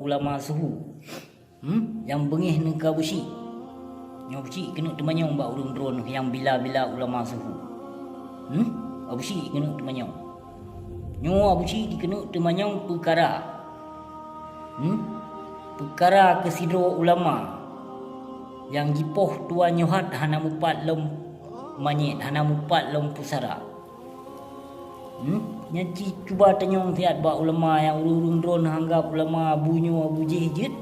ulama suhu. Yang bengih nang ka busi. Nyo busi kena temanyong ba urung drone yang bila-bila ulama suhu. Abusi kena temanyong. Nyo abusi dikena temanyong perkara. Perkara kesidro ulama yang jipoh tuan nyohat hana mupat lom manyet hana mupat lom pusara. Nyanci cuba tanyong siat ba ulama yang urung drone hanggap ulama bunyo abu jehjet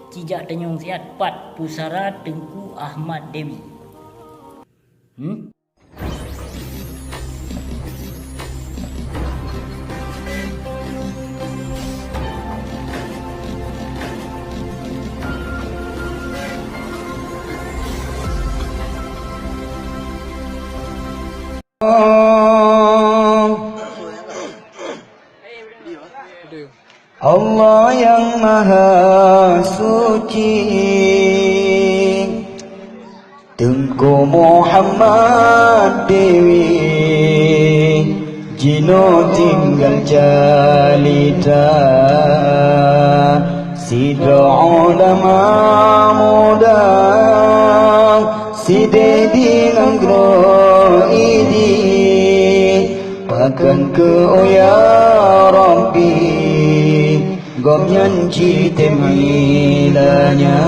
cijak tanyong siat pat pusara Tengku Ahmad Dewi. Allah yang Maha Suci, Tengku Muhammad Dewi, Jino tinggal jalita, Sidra ulama muda, Sidedi nanggro idi, Pakan ke ya Rabbi, Gom nyanci temilanya.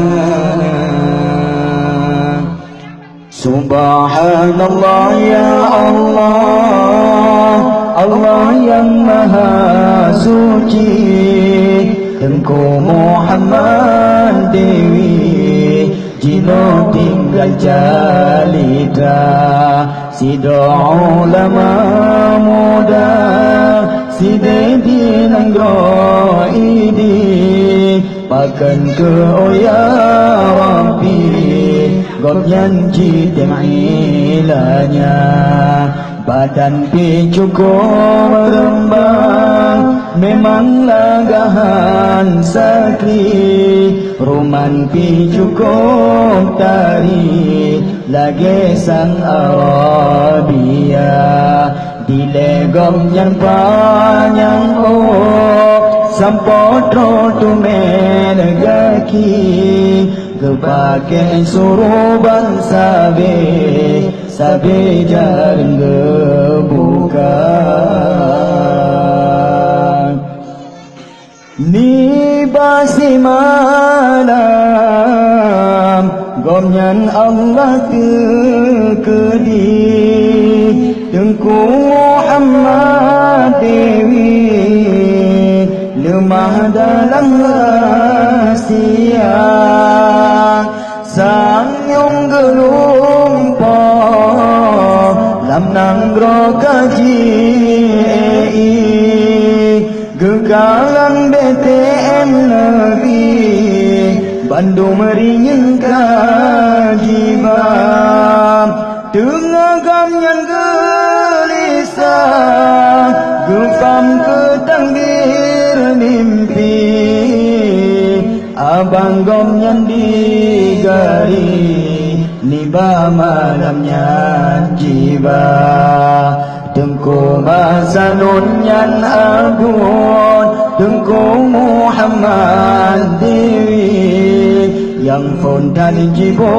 Subhanallah ya Allah, Allah yang Maha Suci, Tengku Muhammad Dewi, Jino tinggal jalita, Sidra ulama muda, Sidedi nanggro idi, Pakan ke ya Rabbi, Gom nyanci temilanya. Badan pi cukup merembang, memang lagahan sakri, Ruman pi cukup tari, lagi sang Arabia, Dilegom yang panjang sampotro tumen gaki, Kepake suruban sabe jaring gebuka. Ni basi malam, Gomnyan Allah tekedi, Tengku Muhammad Dewi, lemah dalam rahsia, Sangyong gelumpah lam nanggro kaji Gegalan BTM negeri Bandung meringin kajibam, Tengah gamyan gelisah, Gempam ketangdir mimpi, Abang gomnyan digari, Niba malamnya jiba, Tengku Masanun yan abun, Tengku Muhammad Dewi, Yang fontan jibo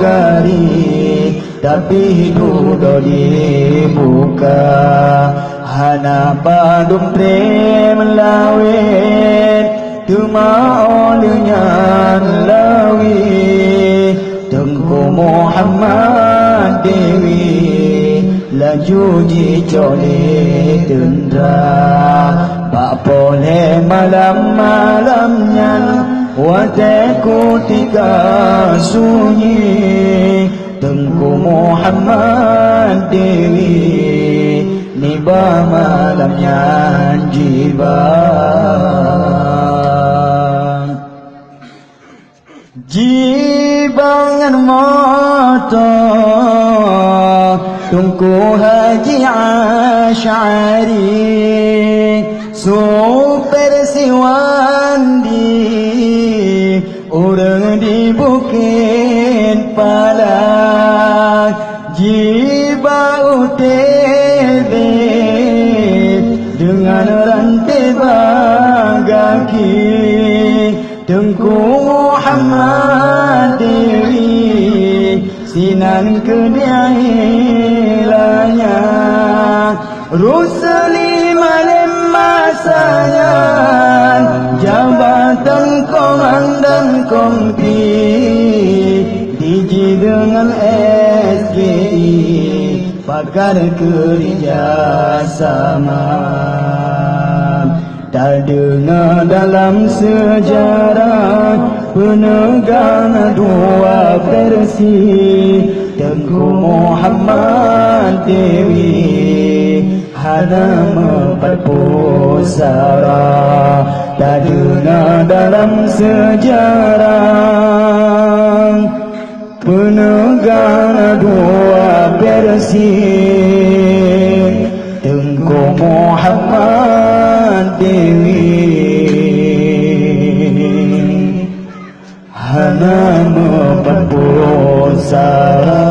gari, Tapi dudo dibuka, Hana padum trem lawet, Tuma olehnya lawi, Tengku Muhammad Dewi, Laju jicole tendra, Pak boleh malam-malamnya, Wateku tiga sunyi, Tengku Muhammad Dewi, Niba malamnya jiba. Jibangan mata Tengku Haji Asy'ari, Super Siwandi, Orang di Bukit Palak, Jiba UTB, Dengan rantai bagaki, Tengku Muhammad Dewi Sinan kediahilannya Rusuli malam masanya Jabatan komandan kompi Diji dengan SGI Pakar kerjasama Tak dengar dalam sejarah Penegang dua versi Tengku Muhammad Dewi Hana empat pusara Tak dengar dalam sejarah Penegang dua versi Tengku Muhammad Dewi Hana empat pusara.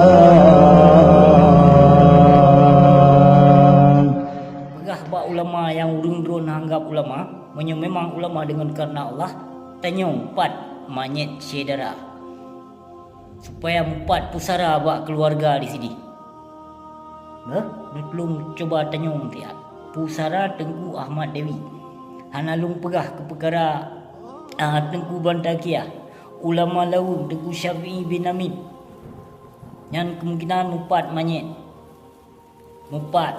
Pegah bak ulama yang urung-urung anggap ulama memang ulama dengan karena Allah tanyong pat manyet syedara supaya empat pusara bak keluarga di sini. Belum coba tanyong tiap pusara Tengku Ahmad Dewi hanalung pegah ke perkara Tengku Bantakiah ulama laun Tengku Syafi'i bin Amin yang kemungkinan empat manyet empat.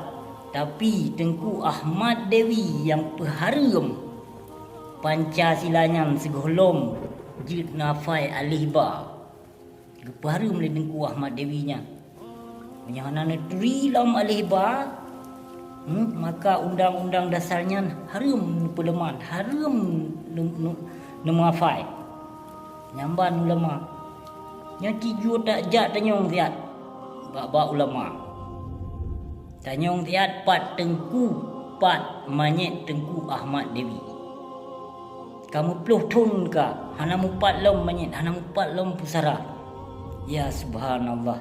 Tapi Tengku Ahmad Dewi yang peharum Pancasilanya segolong jid nafai alihba peharum oleh Tengku Ahmad Dewi nya menyahana negeri lam alihba maka undang-undang dasarnya harum peleman harum nemafai nyamban ulama nya tiju tak jak tanyong tiat bak ulama tanyong tiat pat Tengku pat manyet Tengku Ahmad Dewi kamu peluh tun ka hana mupat lom manyet hana mupat lom pusara ya subhanallah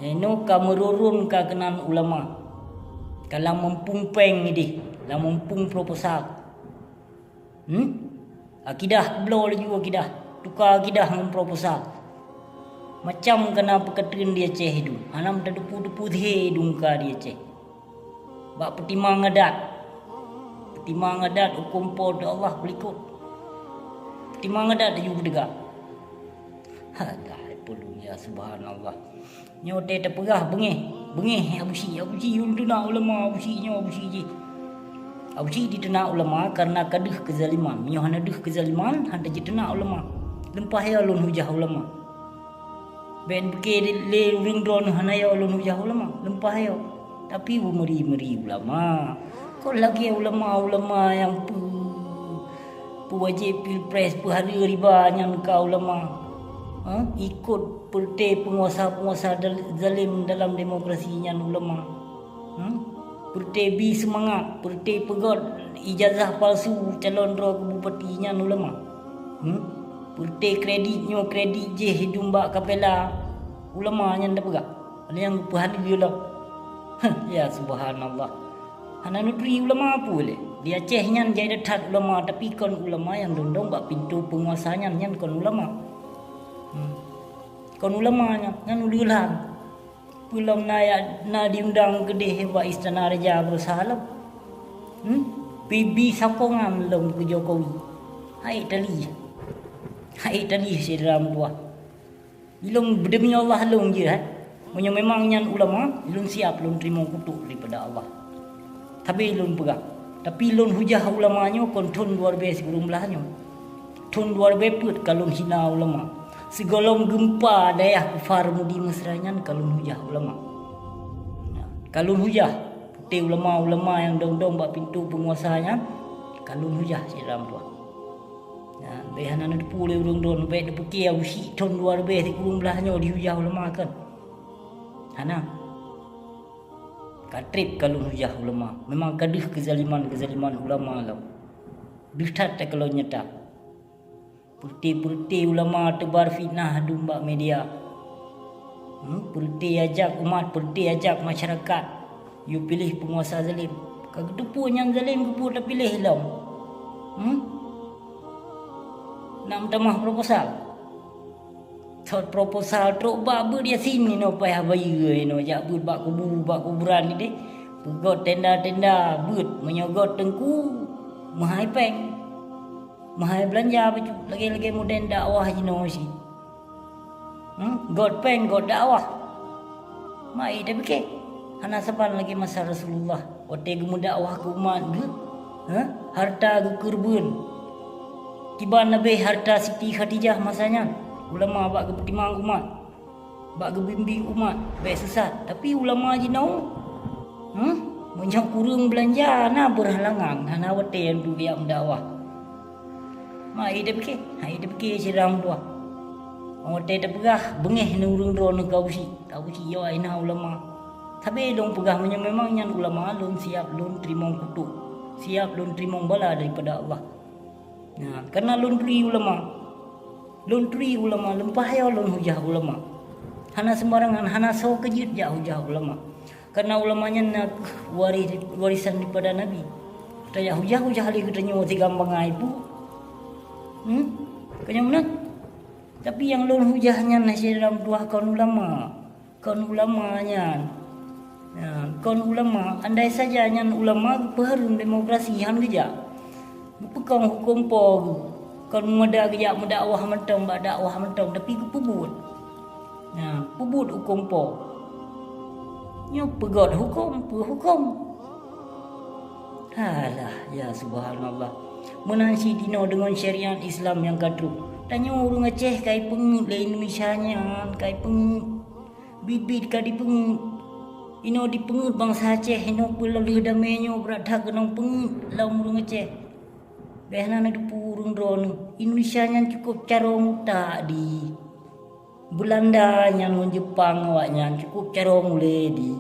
jeno kamu rurun ka kenan ulama kalau mempumpeng ini lah mumpung proposal akidah blow lagi akidah tukar akidah memproposal macam kena peketin dia ceh hidu hanam terdepu-depu he dungka dia ceh bak pertimang ngadat hukum pod Allah berikut pertimang ngadat dia juga degak dah perlu ya subhanallah nyote terperah bengih abusi yun nak ulama abusinya abusi je abusi ditena ulama karena kaduh kezaliman nyoh naduh kezaliman handa ditena ulama lempah ya lun hujah ulama ben beke le ring drone hanaya ulun hujah ulama lempah ya tapi meri ulama kau lagi ulama yang wajib pilpres hari riba yang kau ulama ikut perti penguasa zalim dalam demokrasinya ulama perti bi semangat perti pegot ijazah palsu calon roh bupatinya ulama perti kredit je hidung bak kapela ulama yang dah pegak ada yang pahali dia lah ya subhanallah hana negeri ulama apa boleh dia Aceh nyan jadi dekat ulama tapi kon ulama yang dondong bak pintu penguasanya nyan kon ulama kon ulama nyan ulilan pulang na diundang gede hebat istana raja bersalam bibi sakongan lom ke Jokowi hai tali sedram tua ilung demi Allah long je memang nyan ulama ilung siap lun terima kutuk daripada Allah tapi ilun pegang tapi ilun hujah ulamanya kon tun luar biasa sebelum belahnya tun luar biasa kalau hina ulama segolong gempa daya kufar mudi mesranyan kalau hujah ulama kalau hujah putih ulama yang dong-dong bak pintu penguasanya kalau hujah sedram tua behana na pule urung don be de pekia usi ton luar biasa sebelum belahnya di hujah ulama kan hana katrip kalau hujah ulama memang kaduh kezaliman ulama lah dustat kalau nyata putih ulama tebar fitnah dumba media putih ajak umat putih ajak masyarakat you pilih penguasa zalim kagedepu yang zalim kepu tak pilih lam nak mentamah proposal. Thot proposal truk bak ber dia sini no payah bayar no jak ber bak kuburan ni deh. Pegot tenda-tenda ber menyogot tengku mahai peng. Mahai belanja baju lagi-lagi moden dakwah jino si. God peng god dakwah. Mai dah fikir. Hana saban lagi masa Rasulullah. Ote gemu dakwah ke umat ge. Harta ge kurban. Tiba Nabi harta Siti Khadijah masanya. Ulama bak ke pertimang umat. Bak ke bimbing umat. Baik sesat. Tapi ulama jino. Menyang kurang belanja na berhalangan. Hana ote yang tu dia mendakwah. Mai dah fikir. Hai dah fikir siram tua. Orang tak pegah bengeh ni urung drone kau si yo aina ulama. Tapi dong pegah memang yang ulama lun siap lun terima kutuk. Siap lun terima bala daripada Allah. Nah, karena lun tri ulama. Lun tri ulama lempah ya lun hujah ulama. Hana sembarangan hana so kejut ja hujah ulama. Karena ulamanya nak warisan daripada Nabi. Tanya hujah lagi katanya ti gampang ibu. Kanya mana? Tapi yang lun hujahnya nasi dalam dua kaum ulama. Kaum ulamanya. Ya, kaum ulama andai saja nyan ulama peharum demokrasi han geja. Pekang hukum po. Kaum muda geja mendakwah mentong bak dakwah mentong tapi pebut. Ya, pebut hukum po. Nyo pegot hukum. Halah ya subhanallah. Menansi dino dengan syariat Islam yang kadru. Tanya orang Aceh kai pengut le Indonesia nya, kai pengut bibit kai dipengut. Ino dipengut bangsa Aceh, ino peloleh damenyo berada kenong pengut laum orang Aceh. Behna na dipurung drone. Indonesia nya cukup carong tak di. Belanda nya ngon Jepang awaknya cukup carong le di.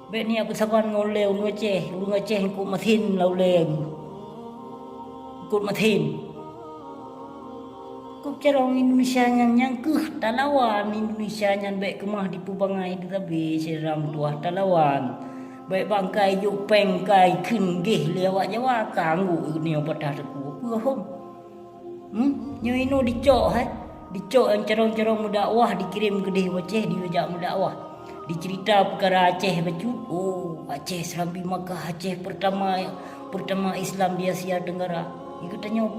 Be ni aku saban ngole orang Aceh kok mathin laule. Kut mathin. Kok carong Indonesia yang keh talawan Indonesia yang baik kemah di pubangai tetapi seram tuah talawan baik bangkai juk peng kai khun geh lewat Jawa kanggu ni patah teku puhom nyo ino dicok dicok yang carong-carong mendakwah dikirim ke deh Aceh diajak mendakwah dicerita perkara Aceh baju Aceh Serambi Makkah Aceh pertama Islam di Asia Tenggara iku tanya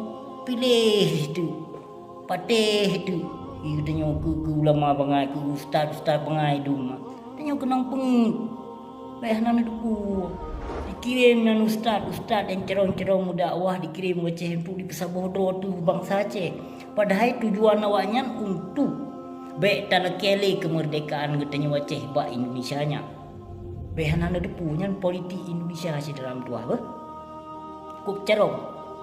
pilih tu patih tu katanya ke ulama bangai ke ustaz bangai duma tanya kenang pengut baik nan duku dikirim nan ustaz yang cerong-cerong dakwah dikirim Aceh untuk di pesabodo tu bangsa Aceh padahal tujuan awaknya untuk baik tanah kele kemerdekaan katanya Aceh bak Indonesia nya baik nan duku nyan politik Indonesia si dalam tu apa kok cerong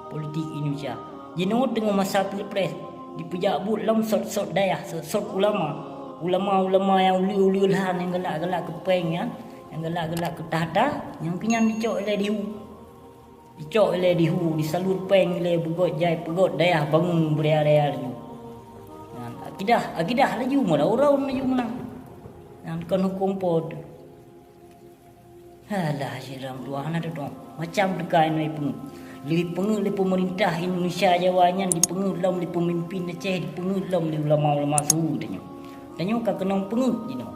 politik Indonesia jeno tengah masa pilpres di pejabut lam sort daya sort ulama yang uli-ulihan yang gelak-gelak ke peng ya yang gelak-gelak ke tahta yang kenyan dicok oleh dihu disalur peng le pegot daya bangun beria-ria ju akidah laju mula orang laju menang dan kon hukum pod halah siram dua anak tu macam dekai noi pun lebih pengut le pemerintah Indonesia Jawanya dipengut lam le pemimpin Aceh dipengut lam le ulama-ulama suhu tanya ka kenong pengut jino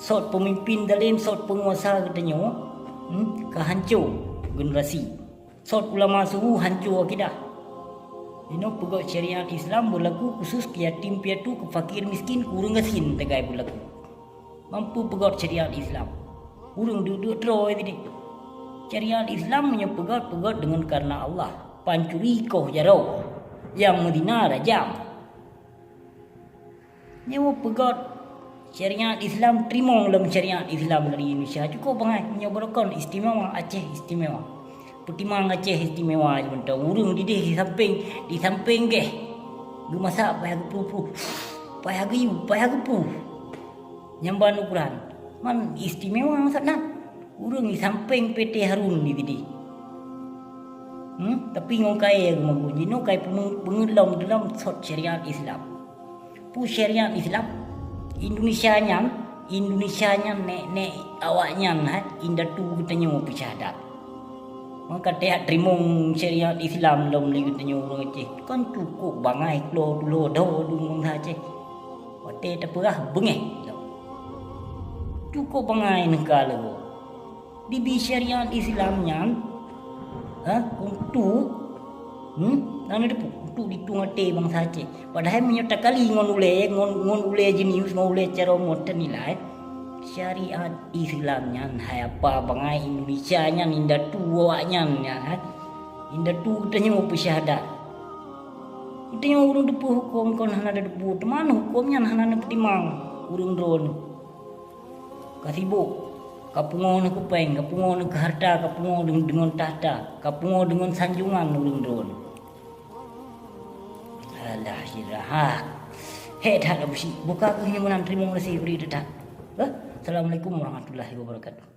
sort pemimpin dalem sort penguasa katanya ka hancur generasi sort ulama suhu hancur akidah jino pegot syariat Islam berlaku khusus ke yatim piatu ke fakir miskin kurang asin tegai berlaku mampu pegot syariat Islam urang duduk teroi tadi syariat Islam punya pegat dengan karena Allah. Pancuri koh jarau. Yang Medina rajam. Nyawa pegat syariat Islam terima dalam syariat Islam dari Indonesia. Cukup bangai menyobarkan istimewa Aceh istimewa. Pertimang Aceh istimewa je bentang. Urang di samping ke. Gu masak payah gepu. Payah gepu. Nyamban ukuran. Man istimewa maksudnya. Urang di samping PT Harun ni tadi. Tapi ngokai yang menguji no kai pengelam dalam sot syariat Islam. Pu syariat Islam Indonesia nya nek awaknya indah tu katanya mau pesyadat. Maka dia terima syariat Islam dalam lagi tanya orang Aceh. Kan cukup bangai keluar dulu orang Aceh. Wate tak perah bengeh. Cukup bangai negara lo. Di syariat Islamnya, untuk, nana depu untuk ditung ate bangsa Aceh. Padahal menyata kali ngon ule jenis ngon ule cara ngoten nilai. Syariat Islamnya hai apa bangai Indonesia nya ninda tuanya nya inda tu tanya mau pesyahadat tanya urang depu hukum kon hana depu teman hukumnya hana petimang urang drone kasibuk kapungo na kupeng kapungo na harta kapungo dengan tahta kapungo dengan sanjungan urang drone alah sirah dah buka kunya menan terima kasih beri detak. Assalamualaikum warahmatullahi wabarakatuh.